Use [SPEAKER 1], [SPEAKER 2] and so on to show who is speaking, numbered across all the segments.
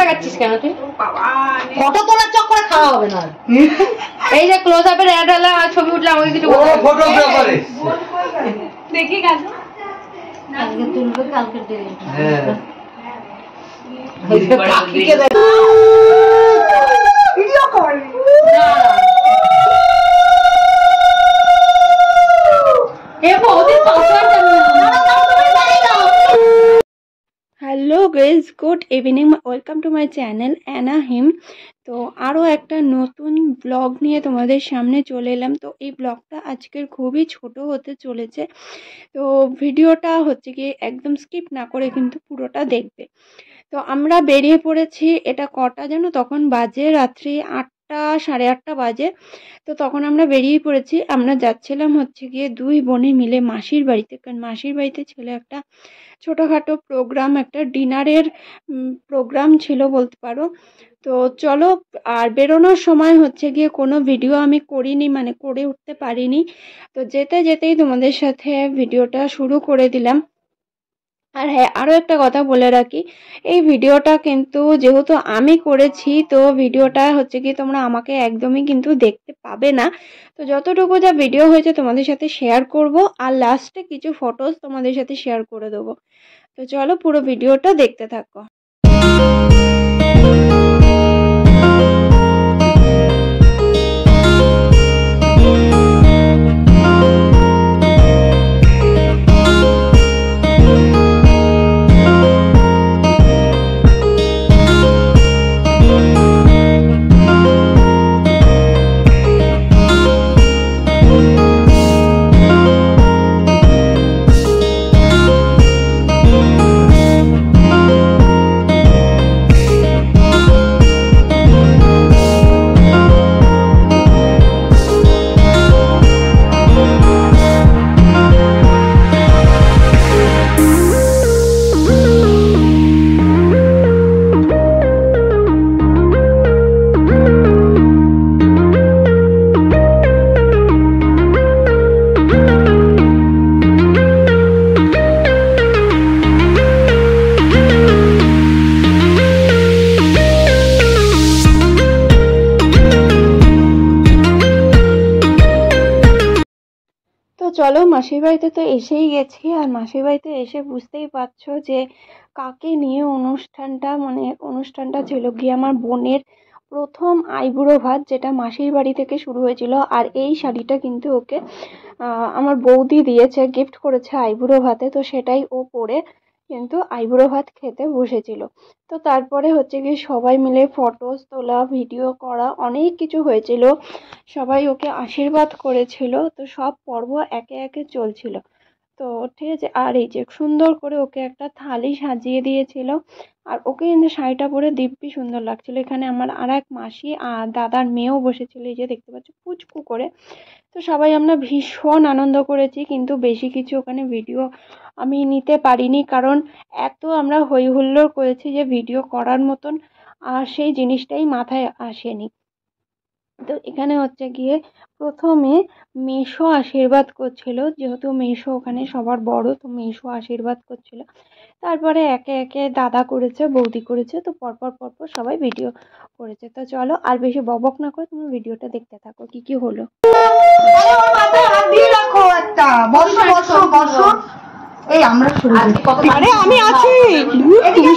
[SPEAKER 1] লাগাচ্ছিস কেন তুই? ফটো তোলার চক্করে খাওয়া হবে না। এই যে ক্লোজ আপের অ্যাড হলো আর ছবি উঠলে আমাকে কিছু
[SPEAKER 2] ফটোগ্রাফারে
[SPEAKER 1] দেখি গেল আজকে তুলবে কালকে দিলে। হ্যাঁ কাকিকে দেখ ভিডিও কর না এ ওদের পাসওয়ার্ড জানি না।
[SPEAKER 3] Hello guys, good evening, welcome to my channel অ্যানা হিম। তো আরও একটা নতুন ব্লগ নিয়ে তোমাদের সামনে চলে এলাম। তো এই ব্লগটা আজকের খুবই ছোট হতে চলেছে, তো ভিডিওটা হচ্ছে কি একদম স্কিপ না করে কিন্তু পুরোটা দেখবে। তো আমরা বেরিয়ে পড়েছি, এটা কটা যেন তখন বাজে, রাত্রি 8টা সাড়ে 8টা বাজে। তো তখন আমরা বেরিয়ে পড়েছি, আমরা যাচ্ছিলাম হচ্ছে গিয়ে দুই বোনে মিলে মাসির বাড়িতে, কারণ মাসির বাড়িতে ছিল একটা ছোটোখাটো প্রোগ্রাম, একটা ডিনারের প্রোগ্রাম ছিল বলতে পারো। তো চলো, আর বেরোনোর সময় হচ্ছে গিয়ে কোনো ভিডিও আমি করিনি, মানে করে উঠতে পারিনি। তো যেতে যেতেই তোমাদের সাথে ভিডিওটা শুরু করে দিলাম। আর হ্যাঁ, আরও একটা কথা বলে রাখি, এই ভিডিওটা কিন্তু যেহেতু আমি করেছি, তো ভিডিওটা হচ্ছে কি তোমরা আমাকে একদমই কিন্তু দেখতে পাবে না। তো যতটুকু যা ভিডিও হয়েছে তোমাদের সাথে শেয়ার করব, আর লাস্টে কিছু ফটোস তোমাদের সাথে শেয়ার করে দেবো। তো চলো পুরো ভিডিওটা দেখতে থাকো। চলো, মাসির বাড়িতে তো এসেই গেছি, আর মাসির বাড়িতে এসে বুঝতেই পারছো যে কাকে নিয়ে অনুষ্ঠানটা ছিল গিয়ে আমার বোনের প্রথম আইবুড়ো ভাত, যেটা মাসির বাড়ি থেকে শুরু হয়েছিল। আর এই শাড়িটা কিন্তু ওকে আমার বৌদি দিয়েছে, গিফট করেছে আইবুড়ো ভাতে, তো সেটাই ও পরে কিন্তু আইবুড়ো ভাত খেতে বসেছিল। তো তারপরে হচ্ছে কি সবাই মিলে ফটোস তোলা, ভিডিও করা, অনেক কিছু হয়েছিল, সবাই ওকে আশীর্বাদ করেছিল। তো সব পর্ব একে একে চলছিল। তো ঠিক আছে, আর এই যে সুন্দর করে ওকে একটা থালি সাজিয়ে দিয়েছিল, আর ওকে কিন্তু শাড়িটা পরে দিব্যি সুন্দর লাগছিল। এখানে আমার আর এক মাসি আর দাদার মেয়েও বসেছিল, এই যে দেখতে পাচ্ছ পুচকু করে। তো সবাই আমরা ভীষণ আনন্দ করেছি, কিন্তু বেশি কিছু ওখানে ভিডিও আমি নিতে পারিনি, কারণ এত আমরা হই হুল্লোড় করেছি যে ভিডিও করার মতন আর সেই জিনিসটাই মাথায় আসেনি। তো এখানে হচ্ছে গিয়ে প্রথমে মেশো আশীর্বাদ করছিল, যেহেতু মেশো ওখানে সবার বড়, তো মেশো আশীর্বাদ করছিল। তারপরে একে একে দাদা করেছে, বৌদি করেছে, তো পরপর সবাই ভিডিও করেছে। তো চলো আর বেশি বকবক না করে তুমি ভিডিওটা দেখতে থাকো কি কি হলো।
[SPEAKER 1] এই আমরা শুরু,
[SPEAKER 3] আরে আমি আছি, ওইদিকে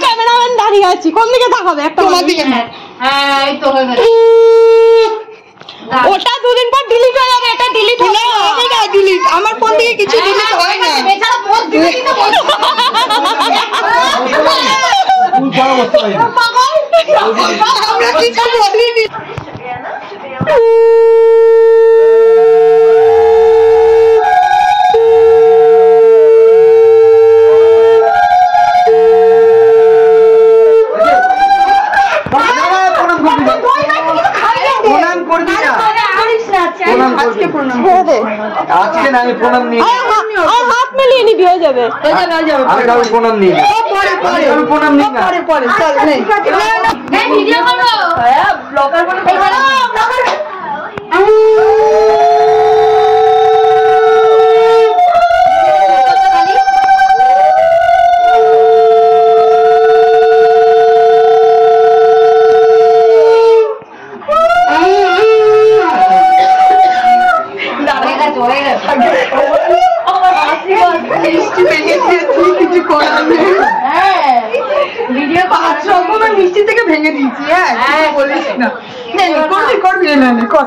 [SPEAKER 3] ক্যামেরাম্যান দাঁড়িয়ে আছি, কোন দিকে তাকাবে? একটা তোমার দিকে।
[SPEAKER 1] হ্যাঁ এই তো হয়ে গেছে।
[SPEAKER 3] ওটা দুদিন পর ডিলিট হয়ে যাবে, এটা ডিলিট হবে না। ডিলিট আমার ফোন থেকে কিছু ডিলিট হয় না।
[SPEAKER 1] এছাড়া পোস্ট দিতে দিতে
[SPEAKER 3] আমরা কিছু বলিনি।
[SPEAKER 2] আজকে না আমি প্রণাম নিই,
[SPEAKER 3] হাত মিলিয়ে নিবি, হয়ে যাবে।
[SPEAKER 2] আমি প্রণাম নিই, আমি প্রণাম নিই না।
[SPEAKER 3] পরে চল,
[SPEAKER 1] ভিডিও করো। হ্যাঁ ব্লগার বলে
[SPEAKER 4] ভেঙে দিয়েছি। হ্যাঁ বলিস না, করবি করবি, না কর।